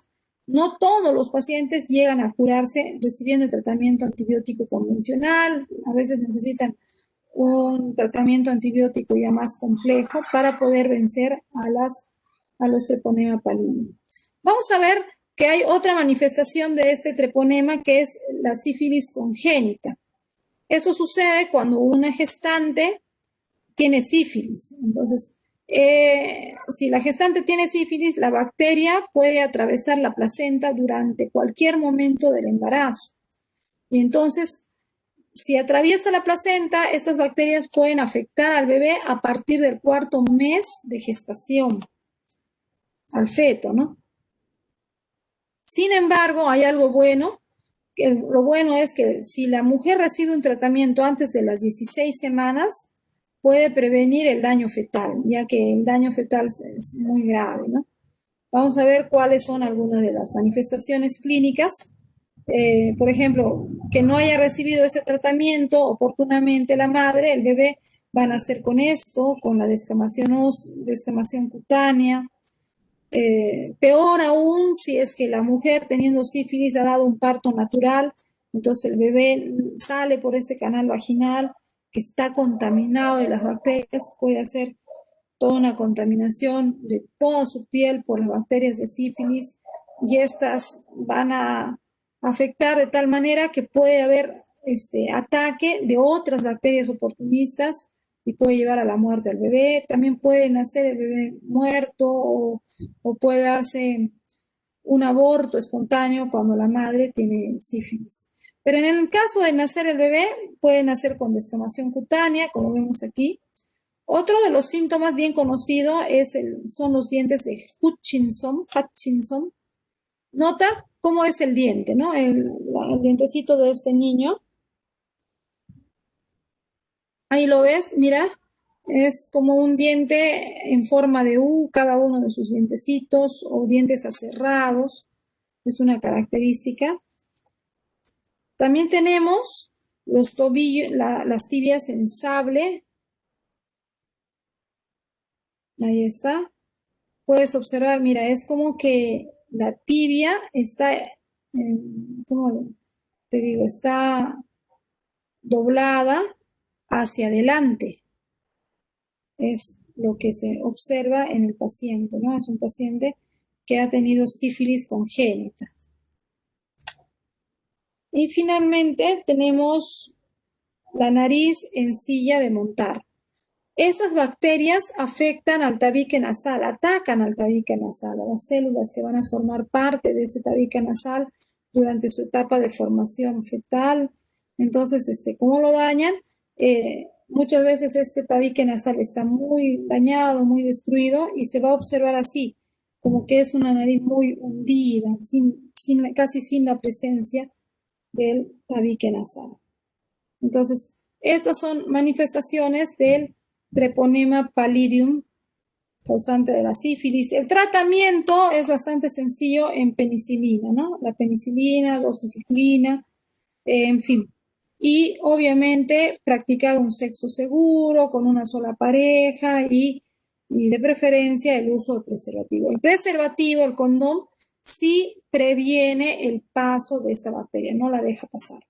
no todos los pacientes llegan a curarse recibiendo el tratamiento antibiótico convencional, a veces necesitan un tratamiento antibiótico ya más complejo para poder vencer a los treponema pallidum. Vamos a ver que hay otra manifestación de este treponema que es la sífilis congénita. Eso sucede cuando una gestante tiene sífilis. Entonces, si la gestante tiene sífilis, la bacteria puede atravesar la placenta durante cualquier momento del embarazo. Y entonces, si atraviesa la placenta, estas bacterias pueden afectar al bebé a partir del 4.º mes de gestación, al feto, ¿no? Sin embargo, hay algo bueno, que lo bueno es que si la mujer recibe un tratamiento antes de las 16 semanas, puede prevenir el daño fetal, ya que el daño fetal es muy grave, ¿no? Vamos a ver cuáles son algunas de las manifestaciones clínicas. Por ejemplo, que no haya recibido ese tratamiento oportunamente la madre, el bebé va a nacer con esto, con la descamación cutánea. Peor aún si es que la mujer teniendo sífilis ha dado un parto natural, entonces el bebé sale por este canal vaginal que está contaminado de las bacterias, puede hacer toda una contaminación de toda su piel por las bacterias de sífilis y estas van a afectar de tal manera que puede haber ataque de otras bacterias oportunistas y puede llevar a la muerte al bebé. También puede nacer el bebé muerto o puede darse un aborto espontáneo cuando la madre tiene sífilis. Pero en el caso de nacer el bebé, puede nacer con descamación cutánea, como vemos aquí. Otro de los síntomas bien conocido son los dientes de Hutchinson. Nota cómo es el diente, ¿no? El dientecito de este niño. Ahí lo ves, mira, es como un diente en forma de U, cada uno de sus dientecitos o dientes aserrados. Es una característica. También tenemos los tobillos, las tibias en sable. Ahí está. Puedes observar, mira, es como que la tibia está, ¿cómo te digo? Está doblada hacia adelante. Es lo que se observa en el paciente, ¿no? Es un paciente que ha tenido sífilis congénita. Y finalmente tenemos la nariz en silla de montar. Esas bacterias afectan al tabique nasal, atacan al tabique nasal, a las células que van a formar parte de ese tabique nasal durante su etapa de formación fetal. Entonces, ¿cómo lo dañan? Muchas veces este tabique nasal está muy dañado, muy destruido y se va a observar así, como que es una nariz muy hundida, casi sin la presencia del tabique nasal. Entonces, estas son manifestaciones del treponema pallidum causante de la sífilis. El tratamiento es bastante sencillo en penicilina, ¿no? La penicilina, doxiciclina, en fin. Y obviamente practicar un sexo seguro con una sola pareja y de preferencia el uso del preservativo. El preservativo, el condón, sí previene el paso de esta bacteria, no la deja pasar.